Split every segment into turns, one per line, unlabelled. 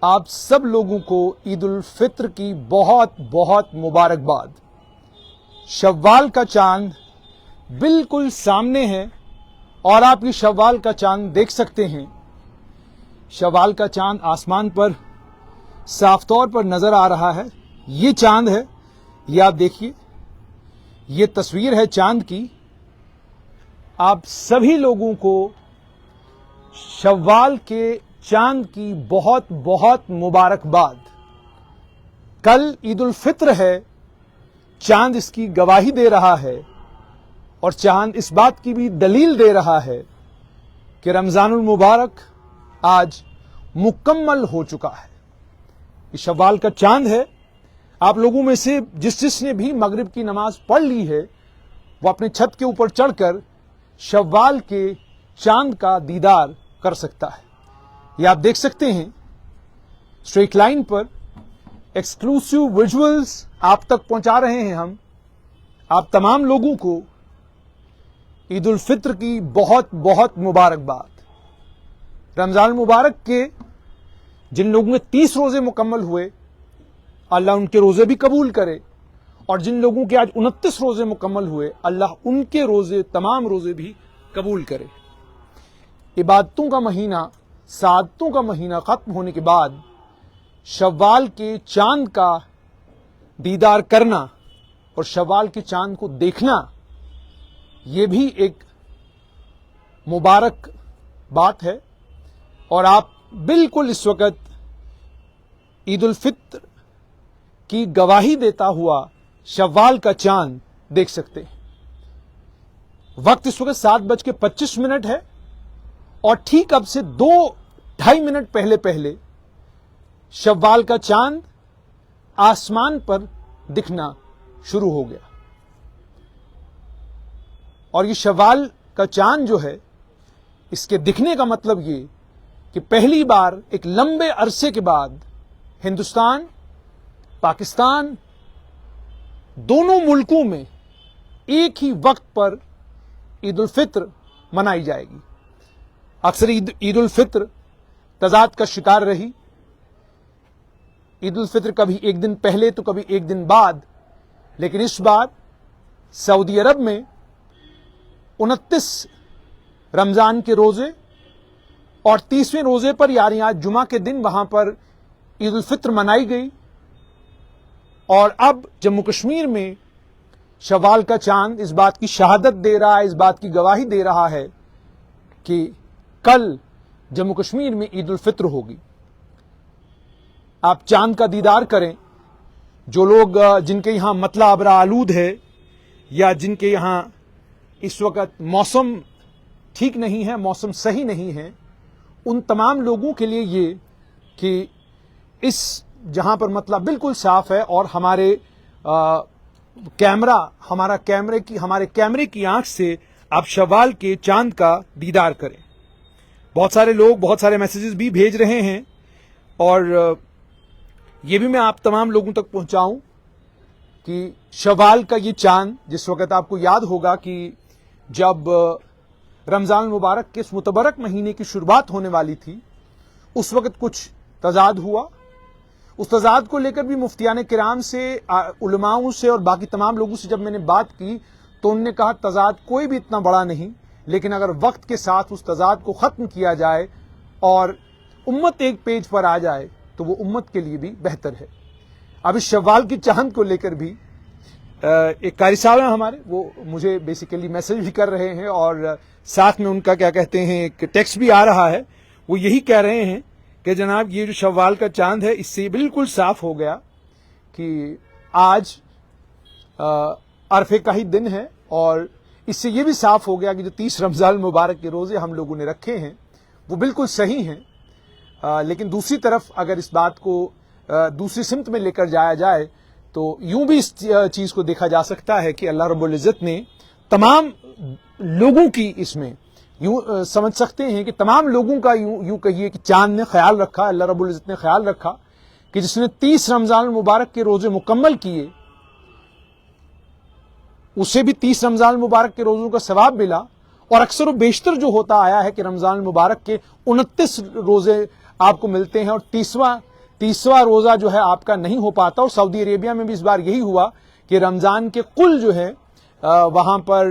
آپ سب لوگوں کو عید الفطر کی بہت بہت مبارکباد۔ شوال کا چاند بالکل سامنے ہے اور آپ یہ شوال کا چاند دیکھ سکتے ہیں۔ شوال کا چاند آسمان پر صاف طور پر نظر آ رہا ہے۔ یہ چاند ہے، یہ آپ دیکھیے، یہ تصویر ہے چاند کی۔ آپ سبھی لوگوں کو شوال کے چاند کی بہت بہت مبارکباد۔ کل عید الفطر ہے، چاند اس کی گواہی دے رہا ہے اور چاند اس بات کی بھی دلیل دے رہا ہے کہ رمضان المبارک آج مکمل ہو چکا ہے۔ یہ شوال کا چاند ہے۔ آپ لوگوں میں سے جس نے بھی مغرب کی نماز پڑھ لی ہے وہ اپنے چھت کے اوپر چڑھ کر شوال کے چاند کا دیدار کر سکتا ہے۔ یہ آپ دیکھ سکتے ہیں اسٹریٹ لائن پر ایکسکلوسیو ویژولز آپ تک پہنچا رہے ہیں ہم۔ آپ تمام لوگوں کو عید الفطر کی بہت بہت مبارکباد۔ رمضان المبارک کے جن لوگوں کے 30 روزے مکمل ہوئے، اللہ ان کے روزے بھی قبول کرے، اور جن لوگوں کے آج 29 روزے مکمل ہوئے، اللہ ان کے روزے، تمام روزے بھی قبول کرے۔ عبادتوں کا مہینہ، سعادتوں کا مہینہ ختم ہونے کے بعد شوال کے چاند کا دیدار کرنا اور شوال کے چاند کو دیکھنا، یہ بھی ایک مبارک بات ہے۔ اور آپ بالکل اس وقت عید الفطر کی گواہی دیتا ہوا شوال کا چاند دیکھ سکتے ہیں۔ وقت اس وقت 7:25 ہے اور ٹھیک اب سے 2-2.5 منٹ پہلے شوال کا چاند آسمان پر دکھنا شروع ہو گیا۔ اور یہ شوال کا چاند جو ہے، اس کے دکھنے کا مطلب یہ کہ پہلی بار ایک لمبے عرصے کے بعد ہندوستان، پاکستان، دونوں ملکوں میں ایک ہی وقت پر عید الفطر منائی جائے گی۔ اکثر عید الفطر تضاد کا شکار رہی۔ عید الفطر کبھی ایک دن پہلے تو کبھی ایک دن بعد، لیکن اس بار سعودی عرب میں 29 رمضان کے روزے اور 30ویں روزے پر، یعنی آج جمعہ کے دن، وہاں پر عید الفطر منائی گئی۔ اور اب جموں کشمیر میں شوال کا چاند اس بات کی شہادت دے رہا ہے، اس بات کی گواہی دے رہا ہے کہ کل جموں کشمیر میں عید الفطر ہوگی۔ آپ چاند کا دیدار کریں۔ جو لوگ جن کے یہاں مطلع ابر آلود ہے یا جن کے یہاں اس وقت موسم ٹھیک نہیں ہے، موسم صحیح نہیں ہے، ان تمام لوگوں کے لیے یہ کہ اس جہاں پر مطلع بالکل صاف ہے اور ہمارے کیمرے کی آنکھ سے آپ شوال کے چاند کا دیدار کریں۔ بہت سارے لوگ بہت سارے میسیجز بھی بھیج رہے ہیں اور یہ بھی میں آپ تمام لوگوں تک پہنچاؤں کہ شوال کا یہ چاند، جس وقت آپ کو یاد ہوگا کہ جب رمضان المبارک کے اس متبرک مہینے کی شروعات ہونے والی تھی، اس وقت کچھ تضاد ہوا۔ اس تضاد کو لے کر بھی مفتیان کرام سے، علماؤں سے اور باقی تمام لوگوں سے جب میں نے بات کی تو انہوں نے کہا تضاد کوئی بھی اتنا بڑا نہیں، لیکن اگر وقت کے ساتھ اس تضاد کو ختم کیا جائے اور امت ایک پیج پر آ جائے تو وہ امت کے لیے بھی بہتر ہے۔ اب اس شوال کی چاند کو لے کر بھی ایک قاری صاحب ہیں ہمارے، وہ مجھے بیسیکلی میسج بھی کر رہے ہیں اور ساتھ میں ان کا کیا کہتے ہیں ایک ٹیکسٹ بھی آ رہا ہے۔ وہ یہی کہہ رہے ہیں کہ جناب یہ جو شوال کا چاند ہے، اس سے بالکل صاف ہو گیا کہ آج عرفے کا ہی دن ہے، اور اس سے یہ بھی صاف ہو گیا کہ جو 30 رمضان المبارک کے روزے ہم لوگوں نے رکھے ہیں وہ بالکل صحیح ہیں۔ لیکن دوسری طرف اگر اس بات کو دوسری سمت میں لے کر جایا جائے تو یوں بھی اس چیز کو دیکھا جا سکتا ہے کہ اللہ رب العزت نے تمام لوگوں کی، اس میں یوں سمجھ سکتے ہیں کہ تمام لوگوں کا یوں کہیے کہ چاند نے خیال رکھا، اللہ رب العزت نے خیال رکھا کہ جس نے 30 رمضان المبارک کے روزے مکمل کیے اسے بھی 30 رمضان المبارک کے روزوں کا ثواب ملا۔ اور اکثر و بیشتر جو ہوتا آیا ہے کہ رمضان المبارک کے 29 روزے آپ کو ملتے ہیں اور 30واں 30واں روزہ جو ہے آپ کا نہیں ہو پاتا. اور سعودی عربیہ میں بھی اس بار یہی ہوا کہ رمضان کے کل جو ہے وہاں پر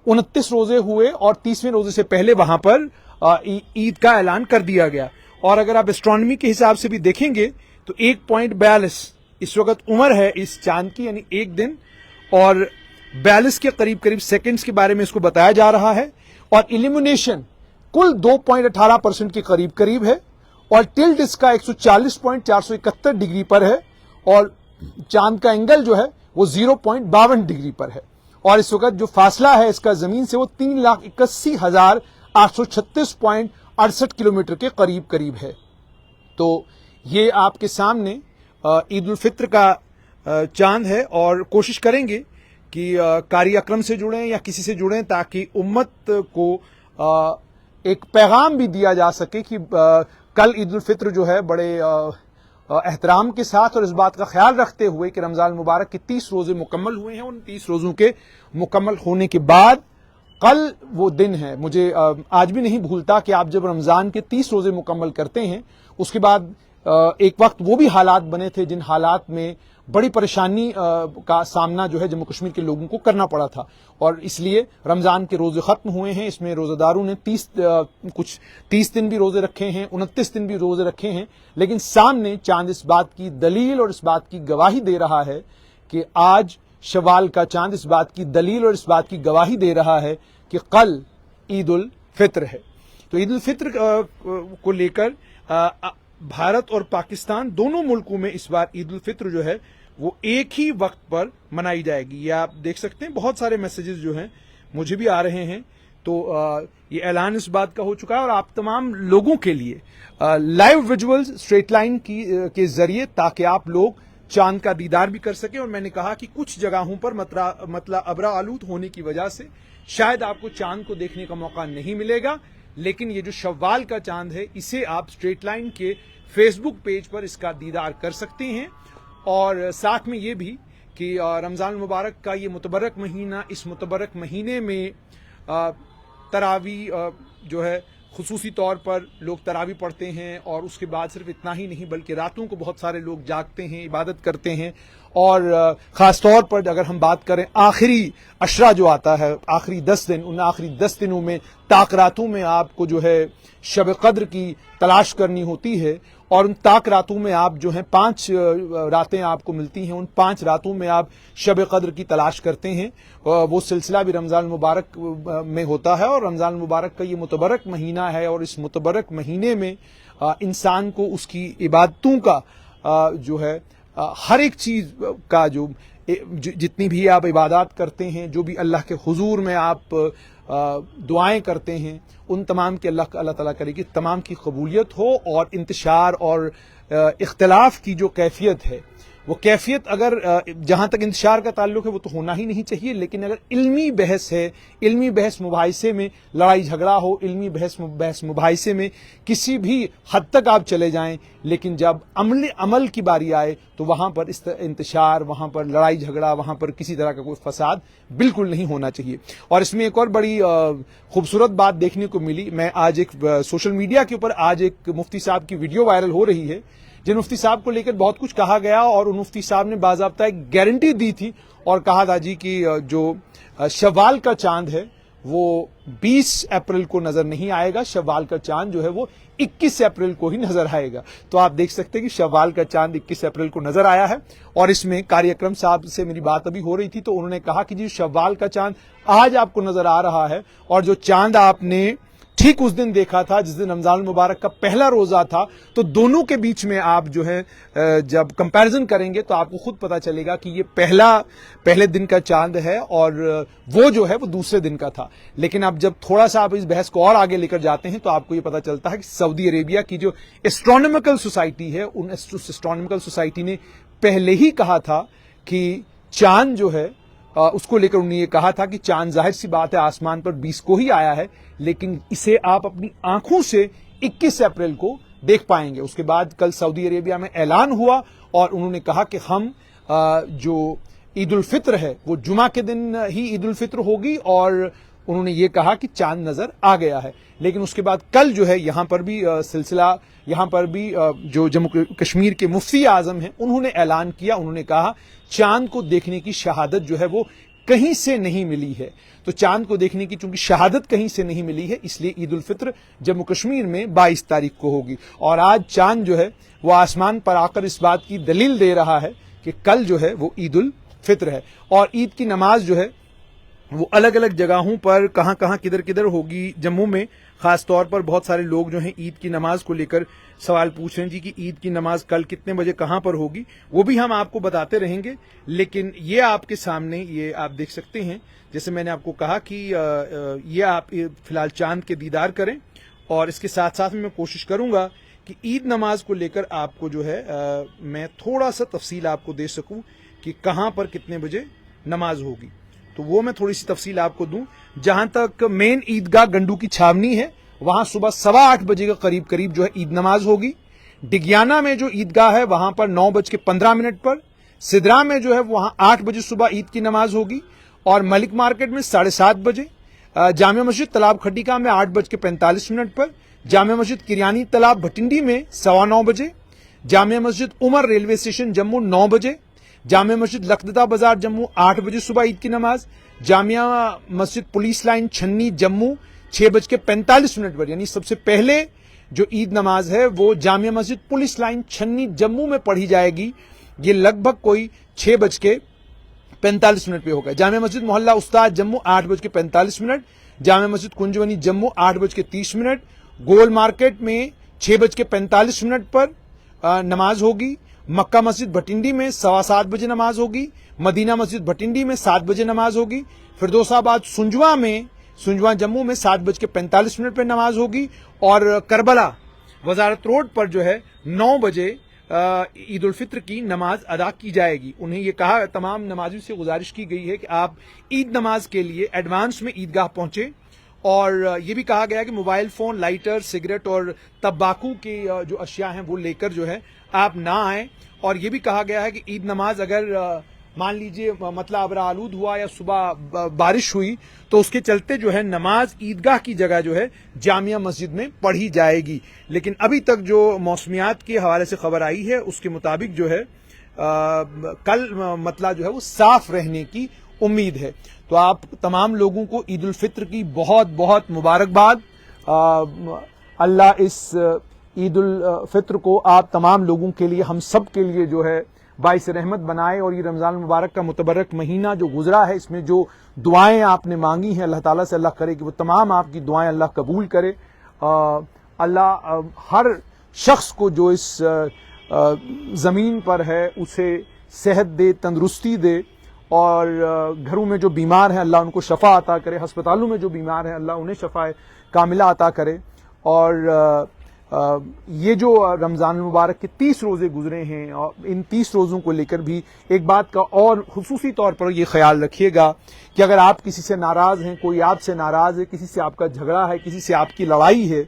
29 روزے ہوئے اور 30ویں روزے سے پہلے وہاں پر عید کا اعلان کر دیا گیا. اور اگر آپ اسٹرانومی کے حساب سے بھی دیکھیں گے تو 1.42 اس وقت عمر ہے اس چاند کی, یعنی ایک دن اور 42 کے قریب سیکنڈز کے بارے میں اس کو بتایا جا رہا ہے. اور ایلیمینیشن کل 2.18% کے قریب ہے اور ٹلٹ اس کا 140.471 ڈگری پر ہے اور چاند کا اینگل جو ہے وہ 0.52 ڈگری پر ہے. اور اس وقت جو فاصلہ ہے اس کا زمین سے وہ 3,81,836.68 کلومیٹر کے قریب ہے. تو یہ آپ کے سامنے عید الفطر کا چاند ہے اور کوشش کریں گے کہ قاری اکرم سے جڑیں یا کسی سے جڑیں تاکہ امت کو ایک پیغام بھی دیا جا سکے کہ کل عید الفطر جو ہے بڑے احترام کے ساتھ اور اس بات کا خیال رکھتے ہوئے کہ رمضان المبارک کے 30 روزے مکمل ہوئے ہیں. ان 30 روزوں کے مکمل ہونے کے بعد کل وہ دن ہے. مجھے آج بھی نہیں بھولتا کہ آپ جب رمضان کے 30 روزے مکمل کرتے ہیں اس کے بعد ایک وقت وہ بھی حالات بنے تھے جن حالات میں بڑی پریشانی کا سامنا جو ہے جموں کشمیر کے لوگوں کو کرنا پڑا تھا. اور اس لیے رمضان کے روزے ختم ہوئے ہیں. اس میں روزہ داروں نے 30 دن بھی روزے رکھے ہیں, 29 دن بھی روزے رکھے ہیں. لیکن سامنے چاند اس بات کی دلیل اور اس بات کی گواہی دے رہا ہے کہ آج شوال کا چاند اس بات کی دلیل اور اس بات کی گواہی دے رہا ہے کہ کل عید الفطر ہے. تو عید الفطر کو لے کر بھارت اور پاکستان دونوں ملکوں میں اس بار عید الفطر جو ہے وہ ایک ہی وقت پر منائی جائے گی. یہ آپ دیکھ سکتے ہیں بہت سارے میسیجز جو ہیں مجھے بھی آ رہے ہیں. تو یہ اعلان اس بات کا ہو چکا ہے اور آپ تمام لوگوں کے لیے لائیو ویژولز اسٹریٹ لائن کے ذریعے تاکہ آپ لوگ چاند کا دیدار بھی کر سکیں. اور میں نے کہا کہ کچھ جگہوں پر مطلب ابرا آلود ہونے کی وجہ سے شاید آپ کو چاند کو دیکھنے کا موقع نہیں ملے گا, لیکن یہ جو شوال کا چاند ہے اسے آپ اسٹریٹ لائن کے فیس بک پیج پر اس کا دیدار کر سکتے ہیں. اور ساتھ میں یہ بھی کہ رمضان المبارک کا یہ متبرک مہینہ, اس متبرک مہینے میں تراویح جو ہے خصوصی طور پر لوگ تراویح پڑھتے ہیں. اور اس کے بعد صرف اتنا ہی نہیں بلکہ راتوں کو بہت سارے لوگ جاگتے ہیں, عبادت کرتے ہیں. اور خاص طور پر اگر ہم بات کریں آخری عشرہ جو آتا ہے, آخری 10 دن, ان آخری 10 دنوں میں طاق راتوں میں آپ کو جو ہے شب قدر کی تلاش کرنی ہوتی ہے. اور ان طاق راتوں میں آپ جو ہیں 5 راتیں آپ کو ملتی ہیں, ان 5 راتوں میں آپ شب قدر کی تلاش کرتے ہیں. وہ سلسلہ بھی رمضان المبارک میں ہوتا ہے اور رمضان المبارک کا یہ متبرک مہینہ ہے. اور اس متبرک مہینے میں انسان کو اس کی عبادتوں کا جو ہے ہر ایک چیز کا جو جتنی بھی آپ عبادات کرتے ہیں, جو بھی اللہ کے حضور میں آپ دعائیں کرتے ہیں, ان تمام کے اللہ تعالیٰ کرے کہ تمام کی قبولیت ہو. اور انتشار اور اختلاف کی جو کیفیت ہے وہ کیفیت اگر جہاں تک انتشار کا تعلق ہے وہ تو ہونا ہی نہیں چاہیے, لیکن اگر علمی بحث ہے, علمی بحث مباحثے میں لڑائی جھگڑا ہو, علمی بحث مباحثے میں کسی بھی حد تک آپ چلے جائیں, لیکن جب عمل کی باری آئے تو وہاں پر انتشار, وہاں پر لڑائی جھگڑا, وہاں پر کسی طرح کا کوئی فساد بالکل نہیں ہونا چاہیے. اور اس میں ایک اور بڑی خوبصورت بات دیکھنے کو ملی. میں آج ایک سوشل میڈیا کے اوپر آج ایک مفتی صاحب کی ویڈیو وائرل ہو رہی ہے جن مفتی صاحب کو لے کر بہت کچھ کہا گیا اور ان مفتی صاحب نے باضابطہ ایک گارنٹی دی تھی اور کہا تھا جی کہ جو شوال کا چاند ہے وہ 20 اپریل کو نظر نہیں آئے گا, شوال کا چاند جو ہے وہ 21 اپریل کو ہی نظر آئے گا. تو آپ دیکھ سکتے ہیں کہ شوال کا چاند 21 اپریل کو نظر آیا ہے. اور اس میں قاری اکرم صاحب سے میری بات ابھی ہو رہی تھی تو انہوں نے کہا کہ جی شوال کا چاند آج آپ کو نظر آ رہا ہے اور جو چاند آپ نے ٹھیک اس دن دیکھا تھا جس دن رمضان المبارک کا پہلا روزہ تھا, تو دونوں کے بیچ میں آپ جو ہے جب کمپیریزن کریں گے تو آپ کو خود پتا چلے گا کہ یہ پہلے دن کا چاند ہے اور وہ جو ہے وہ دوسرے دن کا تھا. لیکن اب جب تھوڑا سا آپ اس بحث کو اور آگے لے کر جاتے ہیں تو آپ کو یہ پتا چلتا ہے کہ سعودی عربیہ کی جو ایسٹرونامیکل سوسائٹی ہے, ان ایسٹرونامیکل سوسائٹی نے پہلے ہی کہا تھا کہ چاند جو ہے اس کو لے کر انہوں نے یہ کہا تھا کہ چاند ظاہر سی بات ہے آسمان پر 20 کو ہی آیا ہے, لیکن اسے آپ اپنی آنکھوں سے 21 اپریل کو دیکھ پائیں گے. اس کے بعد کل سعودی عربیہ میں اعلان ہوا اور انہوں نے کہا کہ ہم جو عید الفطر ہے وہ جمعہ کے دن ہی عید الفطر ہوگی اور انہوں نے یہ کہا کہ چاند نظر آ گیا ہے. لیکن اس کے بعد کل جو ہے یہاں پر بھی سلسلہ، یہاں پر بھی جو جموں کشمیر کے مفتی اعظم ہیں انہوں نے اعلان کیا، انہوں نے کہا چاند کو دیکھنے کی شہادت جو ہے وہ کہیں سے نہیں ملی ہے. تو چاند کو دیکھنے کی چونکہ شہادت کہیں سے نہیں ملی ہے، اس لیے عید الفطر جموں کشمیر میں 22 تاریخ کو ہوگی. اور آج چاند جو ہے وہ آسمان پر آ کر اس بات کی دلیل دے رہا ہے کہ کل جو ہے وہ عید الفطر ہے. اور عید کی نماز جو ہے وہ الگ الگ جگہوں پر کہاں کہاں کدھر کدھر ہوگی. جموں میں خاص طور پر بہت سارے لوگ جو ہیں عید کی نماز کو لے کر سوال پوچھ رہے ہیں جی کہ عید کی نماز کل کتنے بجے کہاں پر ہوگی. وہ بھی ہم آپ کو بتاتے رہیں گے، لیکن یہ آپ کے سامنے یہ آپ دیکھ سکتے ہیں، جیسے میں نے آپ کو کہا کہ یہ آپ فی الحال چاند کے دیدار کریں. اور اس کے ساتھ ساتھ میں کوشش کروں گا کہ عید نماز کو لے کر آپ کو جو ہے میں تھوڑا سا تفصیل آپ کو دے سکوں کہ کہاں پر کتنے بجے نماز ہوگی. تو وہ میں تھوڑی سی تفصیل آپ کو دوں. جہاں تک مین عیدگاہ گنڈو کی چھاونی ہے وہاں صبح 8:15 بجے کے قریب جو ہے عید نماز ہوگی. ڈگیانہ میں جو عیدگاہ ہے وہاں پر 9:15 پر. سدرا میں جو ہے وہاں 8 بجے صبح عید کی نماز ہوگی. اور ملک مارکیٹ میں 7:30 بجے. جامع مسجد تالاب کھٹیکا میں 8:45 پر. جامع مسجد کریانی تالاب بھٹنڈی میں 9:15 بجے. جامع مسجد عمر ریلوے اسٹیشن جموں 9 بجے. جامع مسجد لکھدتا بازار جموں 8 بجے صبح عید کی نماز. جامعہ مسجد پولیس لائن چھنی جموں 6:45 پر. یعنی سب سے پہلے جو عید نماز ہے وہ جامعہ مسجد پولیس لائن چھنی جموں میں پڑھی جائے گی. یہ لگ بھگ کوئی 6:45 پہ ہوگا. جامعہ مسجد محلہ استاد جموں 8:45. جامعہ مسجد کنجونی جموں 8:30. گول مارکیٹ میں 6:45 پر نماز ہوگی. مکہ مسجد بھٹنڈی میں 7:15 بجے نماز ہوگی. مدینہ مسجد بھٹنڈی میں 7 بجے نماز ہوگی. فردوس آباد سنجواں جموں میں 7:45 پہ نماز ہوگی. اور کربلا وزارت روڈ پر جو ہے 9 بجے عید الفطر کی نماز ادا کی جائے گی. انہیں یہ کہا، تمام نمازیوں سے گزارش کی گئی ہے کہ آپ عید نماز کے لیے ایڈوانس میں عیدگاہ پہنچیں. اور یہ بھی کہا گیا ہے کہ موبائل فون، لائٹر، سگریٹ اور تمباکو کی جو اشیاء ہیں وہ لے کر جو ہے آپ نہ آئیں. اور یہ بھی کہا گیا ہے کہ عید نماز اگر مان لیجئے مطلب ابرا آلود ہوا یا صبح بارش ہوئی تو اس کے چلتے جو ہے نماز عیدگاہ کی جگہ جو ہے جامعہ مسجد میں پڑھی جائے گی. لیکن ابھی تک جو موسمیات کے حوالے سے خبر آئی ہے اس کے مطابق جو ہے کل مطلب جو ہے وہ صاف رہنے کی امید ہے. تو آپ تمام لوگوں کو عید الفطر کی بہت بہت مبارکباد. اللہ اس عید الفطر کو آپ تمام لوگوں کے لیے، ہم سب کے لیے جو ہے باعث رحمت بنائے. اور یہ رمضان المبارک کا متبرک مہینہ جو گزرا ہے اس میں جو دعائیں آپ نے مانگی ہیں اللہ تعالیٰ سے اللہ کرے کہ وہ تمام آپ کی دعائیں اللہ قبول کرے. اللہ ہر شخص کو جو اس زمین پر ہے اسے صحت دے، تندرستی دے. اور گھروں میں جو بیمار ہیں اللہ ان کو شفا عطا کرے. ہسپتالوں میں جو بیمار ہیں اللہ انہیں شفا کاملہ عطا کرے. اور یہ جو رمضان المبارک کے 30 روزے گزرے ہیں اور ان 30 روزوں کو لے کر بھی ایک بات کا اور خصوصی طور پر یہ خیال رکھیے گا کہ اگر آپ کسی سے ناراض ہیں، کوئی آپ سے ناراض ہے، کسی سے آپ کا جھگڑا ہے، کسی سے آپ کی لڑائی ہے،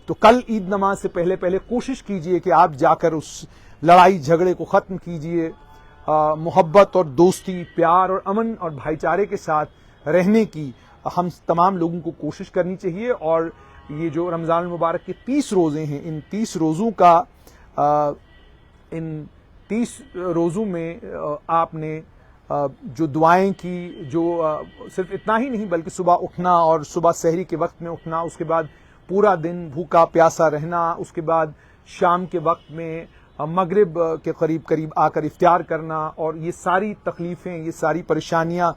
تو کل عید نماز سے پہلے کوشش کیجئے کہ آپ جا کر اس لڑائی جھگڑے کو ختم کیجئے. محبت اور دوستی، پیار اور امن اور بھائی چارے کے ساتھ رہنے کی ہم تمام لوگوں کو کوشش کرنی چاہیے. اور یہ جو رمضان المبارک کے 30 روزے ہیں، ان 30 روزوں کا ان 30 روزوں میں آپ نے جو دعائیں کی، جو صرف اتنا ہی نہیں بلکہ صبح اٹھنا اور صبح سحری کے وقت میں اٹھنا، اس کے بعد پورا دن بھوکا پیاسا رہنا، اس کے بعد شام کے وقت میں مغرب کے قریب آ کر افطار کرنا، اور یہ ساری تکلیفیں، یہ ساری پریشانیاں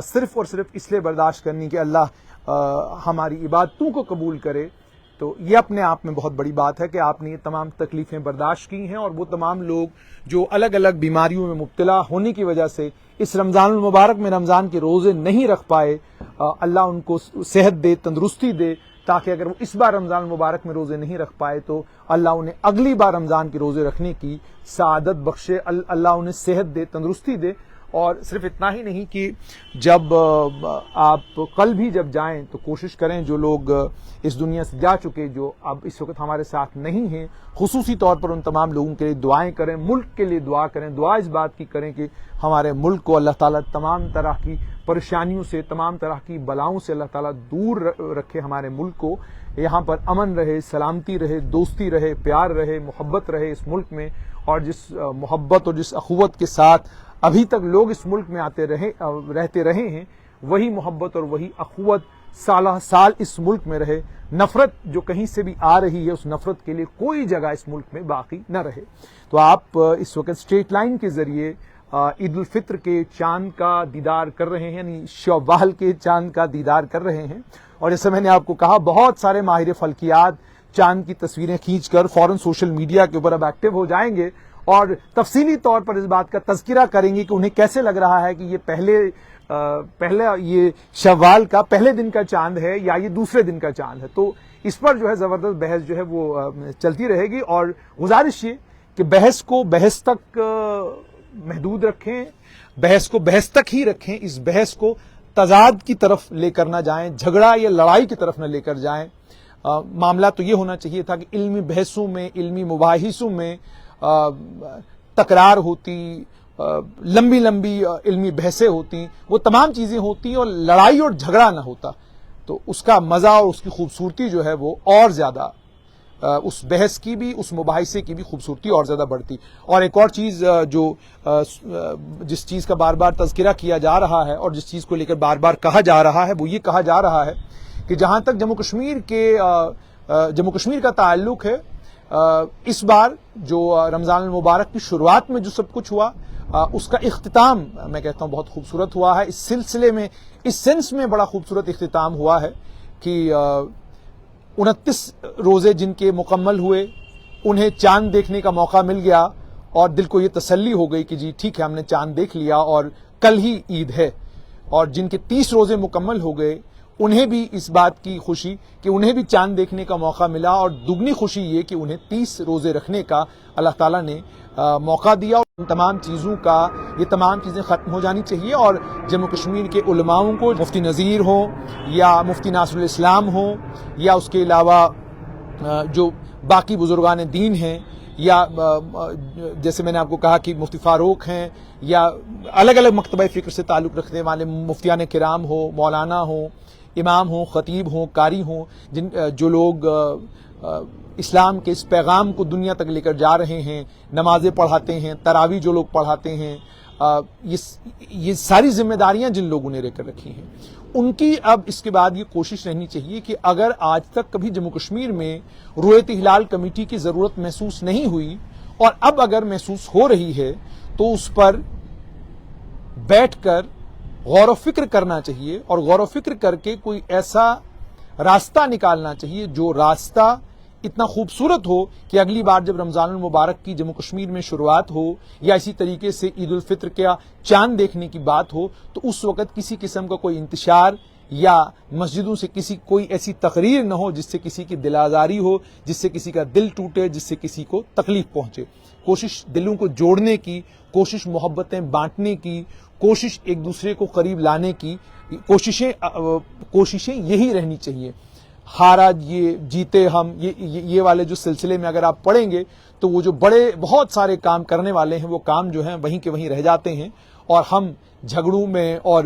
صرف اور صرف اس لیے برداشت کرنی کہ اللہ ہماری عبادتوں کو قبول کرے. تو یہ اپنے آپ میں بہت بڑی بات ہے کہ آپ نے یہ تمام تکلیفیں برداشت کی ہیں. اور وہ تمام لوگ جو الگ الگ بیماریوں میں مبتلا ہونے کی وجہ سے اس رمضان المبارک میں رمضان کے روزے نہیں رکھ پائے، اللہ ان کو صحت دے، تندرستی دے، تاکہ اگر وہ اس بار رمضان المبارک میں روزے نہیں رکھ پائے تو اللہ انہیں اگلی بار رمضان کے روزے رکھنے کی سعادت بخشے، اللہ انہیں صحت دے، تندرستی دے. اور صرف اتنا ہی نہیں کہ جب آپ کل بھی جب جائیں تو کوشش کریں جو لوگ اس دنیا سے جا چکے، جو اب اس وقت ہمارے ساتھ نہیں ہیں، خصوصی طور پر ان تمام لوگوں کے لیے دعائیں کریں، ملک کے لیے دعا کریں، دعا اس بات کی کریں کہ ہمارے ملک کو اللہ تعالیٰ تمام طرح کی پریشانیوں سے، تمام طرح کی بلاؤں سے اللہ تعالیٰ دور رکھے، ہمارے ملک کو یہاں پر امن رہے، سلامتی رہے، دوستی رہے، پیار رہے، محبت رہے اس ملک میں، اور جس محبت اور جس اخوت کے ساتھ ابھی تک لوگ اس ملک میں رہتے رہے ہیں، وہی محبت اور وہی اخوت سالہ سال اس ملک میں رہے۔ نفرت جو کہیں سے بھی آ رہی ہے، اس نفرت کے لیے کوئی جگہ اس ملک میں باقی نہ رہے۔ تو آپ اس وقت اسٹریٹ لائن کے ذریعے عید الفطر کے چاند کا دیدار کر رہے ہیں، یعنی شوال کے چاند کا دیدار کر رہے ہیں، اور جیسے میں نے آپ کو کہا بہت سارے ماہر فلکیات چاند کی تصویریں کھینچ کر فوراً سوشل میڈیا کے اوپر اب ایکٹیو ہو جائیں گے اور تفصیلی طور پر اس بات کا تذکرہ کریں گے کہ انہیں کیسے لگ رہا ہے کہ یہ پہلا یہ شوال کا پہلے دن کا چاند ہے یا یہ دوسرے دن کا چاند ہے۔ تو اس پر جو ہے زبردست بحث جو ہے وہ چلتی رہے گی، اور گزارش یہ کہ بحث کو بحث تک محدود رکھیں، بحث کو بحث تک ہی رکھیں، اس بحث کو تضاد کی طرف لے کر نہ جائیں، جھگڑا یا لڑائی کی طرف نہ لے کر جائیں۔ معاملہ تو یہ ہونا چاہیے تھا کہ علمی بحثوں میں، علمی مباحثوں میں تکرار ہوتی، لمبی لمبی علمی بحثیں ہوتی، وہ تمام چیزیں ہوتی اور لڑائی اور جھگڑا نہ ہوتا، تو اس کا مزہ اور اس کی خوبصورتی جو ہے وہ اور زیادہ، اس بحث کی بھی، اس مباحثے کی بھی خوبصورتی اور زیادہ بڑھتی۔ اور ایک اور چیز جو جس چیز کا بار بار تذکرہ کیا جا رہا ہے اور جس چیز کو لے کر بار بار کہا جا رہا ہے، وہ یہ کہا جا رہا ہے کہ جہاں تک جموں کشمیر کا تعلق ہے، اس بار جو رمضان المبارک کی شروعات میں جو سب کچھ ہوا، اس کا اختتام میں کہتا ہوں بہت خوبصورت ہوا ہے۔ اس سلسلے میں، اس سینس میں بڑا خوبصورت اختتام ہوا ہے کہ 29 روزے جن کے مکمل ہوئے، انہیں چاند دیکھنے کا موقع مل گیا اور دل کو یہ تسلی ہو گئی کہ جی ٹھیک ہے، ہم نے چاند دیکھ لیا اور کل ہی عید ہے۔ اور جن کے 30 روزے مکمل ہو گئے، انہیں بھی اس بات کی خوشی کہ انہیں بھی چاند دیکھنے کا موقع ملا، اور دگنی خوشی یہ کہ انہیں 30 روزے رکھنے کا اللہ تعالیٰ نے موقع دیا۔ اور ان تمام چیزوں کا، یہ تمام چیزیں ختم ہو جانی چاہیے، اور جموں کشمیر کے علماؤں کو، مفتی نذیر ہوں یا مفتی ناصر الاسلام ہوں یا اس کے علاوہ جو باقی بزرگان دین ہیں، یا جیسے میں نے آپ کو کہا کہ مفتی فاروق ہیں، یا الگ الگ مکتبہ فکر سے تعلق رکھنے والے مفتیان کرام ہوں، مولانا ہوں، امام ہوں، خطیب ہوں، قاری ہوں، جو لوگ اسلام کے اس پیغام کو دنیا تک لے کر جا رہے ہیں، نمازیں پڑھاتے ہیں، تراویح جو لوگ پڑھاتے ہیں، یہ ساری ذمہ داریاں جن لوگوں نے لے کر رکھی ہیں، ان کی اب اس کے بعد یہ کوشش رہنی چاہیے کہ اگر آج تک کبھی جموں کشمیر میں رؤیت ہلال کمیٹی کی ضرورت محسوس نہیں ہوئی، اور اب اگر محسوس ہو رہی ہے، تو اس پر بیٹھ کر غور و فکر کرنا چاہیے، اور غور و فکر کر کے کوئی ایسا راستہ نکالنا چاہیے جو راستہ اتنا خوبصورت ہو کہ اگلی بار جب رمضان المبارک کی جموں کشمیر میں شروعات ہو، یا اسی طریقے سے عید الفطر کا چاند دیکھنے کی بات ہو، تو اس وقت کسی قسم کا کوئی انتشار یا مسجدوں سے کوئی ایسی تقریر نہ ہو جس سے کسی کی دل آزاری ہو، جس سے کسی کا دل ٹوٹے، جس سے کسی کو تکلیف پہنچے۔ کوشش دلوں کو جوڑنے کی، کوشش محبتیں بانٹنے کی، کوشش ایک دوسرے کو قریب لانے کی، کوششیں یہی رہنی چاہیے۔ ہارا یہ جیتے ہم، یہ والے جو سلسلے میں اگر آپ پڑھیں گے تو وہ جو بہت سارے کام کرنے والے ہیں، وہ کام جو ہیں وہیں کے وہیں رہ جاتے ہیں، اور ہم جھگڑوں میں اور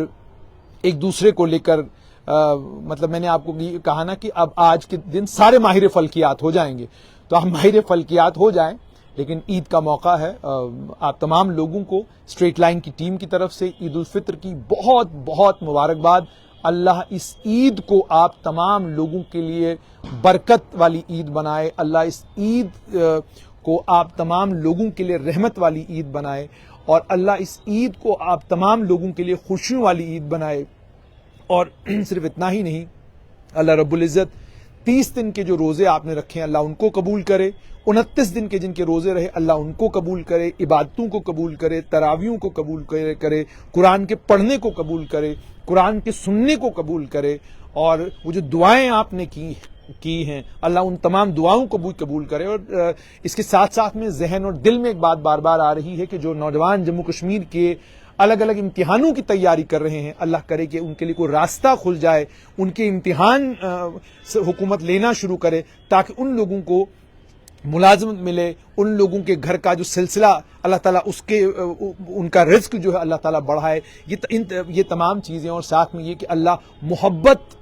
ایک دوسرے کو لے کر مطلب میں نے آپ کو کہا نا کہ اب آج کے دن سارے ماہر فلکیات ہو جائیں گے، تو ہم ماہر فلکیات ہو جائیں، لیکن عید کا موقع ہے۔ آپ تمام لوگوں کو اسٹریٹ لائن کی ٹیم کی طرف سے عید الفطر کی بہت بہت مبارکباد۔ اللہ اس عید کو آپ تمام لوگوں کے لیے برکت والی عید بنائے، اللہ اس عید کو آپ تمام لوگوں کے لیے رحمت والی عید بنائے، اور اللہ اس عید کو آپ تمام لوگوں کے لیے خوشیوں والی عید بنائے۔ اور صرف اتنا ہی نہیں، اللہ رب العزت 30 دن کے جو روزے آپ نے رکھے ہیں اللہ ان کو قبول کرے، 29 دن کے جن کے روزے رہے اللہ ان کو قبول کرے، عبادتوں کو قبول کرے، تراویحوں کو قبول کرے، قرآن کے پڑھنے کو قبول کرے، قرآن کے سننے کو قبول کرے، اور وہ جو دعائیں آپ نے کی ہیں اللہ ان تمام دعاؤں کو بھی قبول کرے۔ اور اس کے ساتھ ساتھ میں ذہن اور دل میں ایک بات بار بار آ رہی ہے کہ جو نوجوان جموں کشمیر کے الگ الگ امتحانوں کی تیاری کر رہے ہیں، اللہ کرے کہ ان کے لیے کوئی راستہ کھل جائے، ان کے امتحان سے حکومت لینا شروع کرے تاکہ ان لوگوں کو ملازمت ملے، ان لوگوں کے گھر کا جو سلسلہ اللہ تعالیٰ ان کا رزق جو ہے اللہ تعالیٰ بڑھائے۔ یہ تمام چیزیں، اور ساتھ میں یہ کہ اللہ محبت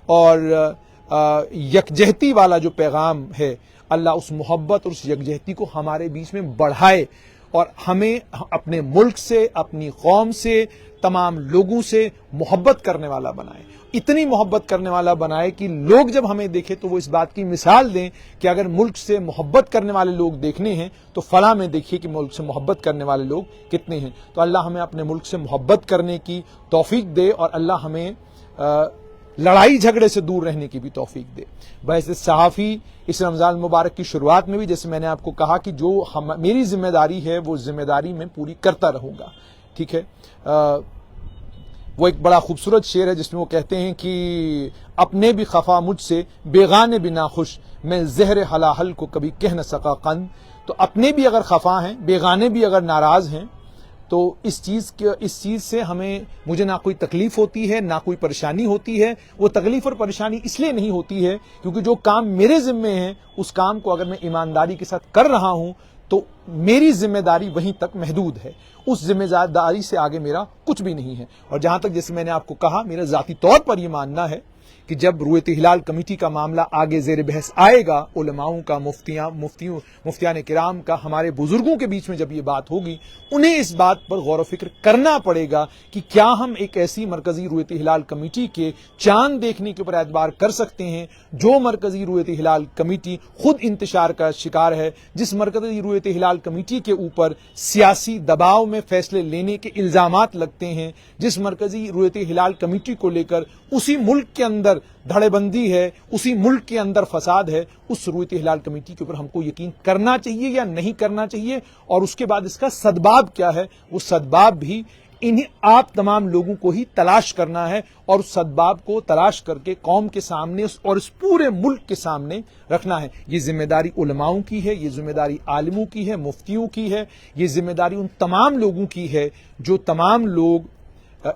اور یکجہتی والا جو پیغام ہے، اللہ اس محبت اور اس یکجہتی کو ہمارے بیچ میں بڑھائے اور ہمیں اپنے ملک سے، اپنی قوم سے، تمام لوگوں سے محبت کرنے والا بنائے، اتنی محبت کرنے والا بنائے کہ لوگ جب ہمیں دیکھیں تو وہ اس بات کی مثال دیں کہ اگر ملک سے محبت کرنے والے لوگ دیکھنے ہیں تو فلاں میں دیکھیے کہ ملک سے محبت کرنے والے لوگ کتنے ہیں۔ تو اللہ ہمیں اپنے ملک سے محبت کرنے کی توفیق دے اور اللہ ہمیں لڑائی جھگڑے سے دور رہنے کی بھی توفیق دے۔ بحیثیت صحافی اس رمضان المبارک کی شروعات میں بھی جیسے میں نے آپ کو کہا کہ جو میری ذمہ داری ہے وہ ذمہ داری میں پوری کرتا رہوں گا، ٹھیک ہے۔ وہ ایک بڑا خوبصورت شعر ہے جس میں وہ کہتے ہیں کہ اپنے بھی خفا مجھ سے، بیگانے بھی ناخوش، میں زہر حلاحل کو کبھی کہہ نہ سکا قند۔ تو اپنے بھی اگر خفا ہیں، بیگانے بھی اگر ناراض ہیں تو اس چیز سے مجھے نہ کوئی تکلیف ہوتی ہے، نہ کوئی پریشانی ہوتی ہے۔ وہ تکلیف اور پریشانی اس لیے نہیں ہوتی ہے کیونکہ جو کام میرے ذمے ہیں اس کام کو اگر میں ایمانداری کے ساتھ کر رہا ہوں تو میری ذمہ داری وہیں تک محدود ہے، اس ذمہ داری سے آگے میرا کچھ بھی نہیں ہے۔ اور جہاں تک جیسے میں نے آپ کو کہا، میرا ذاتی طور پر یہ ماننا ہے کہ جب رویت ہلال کمیٹی کا معاملہ آگے زیر بحث آئے گا، علماؤں کا، مفتیان کرام کا، ہمارے بزرگوں کے بیچ میں جب یہ بات ہوگی، انہیں اس بات پر غور و فکر کرنا پڑے گا کہ کیا ہم ایک ایسی مرکزی رویت ہلال کمیٹی کے چاند دیکھنے کے اوپر اعتبار کر سکتے ہیں جو مرکزی رویت ہلال کمیٹی خود انتشار کا شکار ہے، جس مرکزی رویت ہلال کمیٹی کے اوپر سیاسی دباؤ میں فیصلے لینے کے الزامات لگتے ہیں، جس مرکزی رویت ہلال کمیٹی کو لے کر اسی ملک کے اندر دھڑے بندی ہے، اسی ملک کے اندر فساد ہے، اس رویت ہلال کمیٹی کے اوپر ہم کو یقین کرنا چاہیے یا نہیں کرنا چاہیے، اور اس کے بعد اس کا سدباب کیا ہے، وہ سدباب بھی آپ تمام لوگوں کو ہی تلاش کرنا ہے، اور اس سدباب کو تلاش کر کے قوم کے سامنے اور اس پورے ملک کے سامنے رکھنا ہے۔ یہ ذمہ داری علماؤں کی ہے، یہ ذمہ داری عالموں کی ہے، مفتیوں کی ہے، یہ ذمہ داری ان تمام لوگوں کی ہے جو تمام لوگ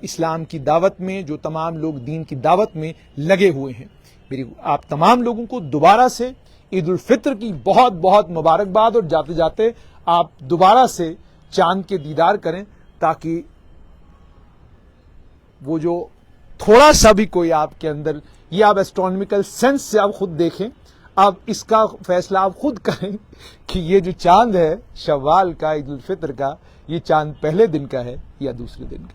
اسلام کی دعوت میں، جو تمام لوگ دین کی دعوت میں لگے ہوئے ہیں۔ میری آپ تمام لوگوں کو دوبارہ سے عید الفطر کی بہت بہت مبارکباد، اور جاتے جاتے آپ دوبارہ سے چاند کے دیدار کریں تاکہ وہ جو تھوڑا سا بھی کوئی آپ کے اندر، یہ آپ ایسٹرونومیکل سینس سے آپ خود دیکھیں، آپ اس کا فیصلہ آپ خود کریں کہ یہ جو چاند ہے شوال کا، عید الفطر کا، یہ چاند پہلے دن کا ہے یا دوسرے دن کا۔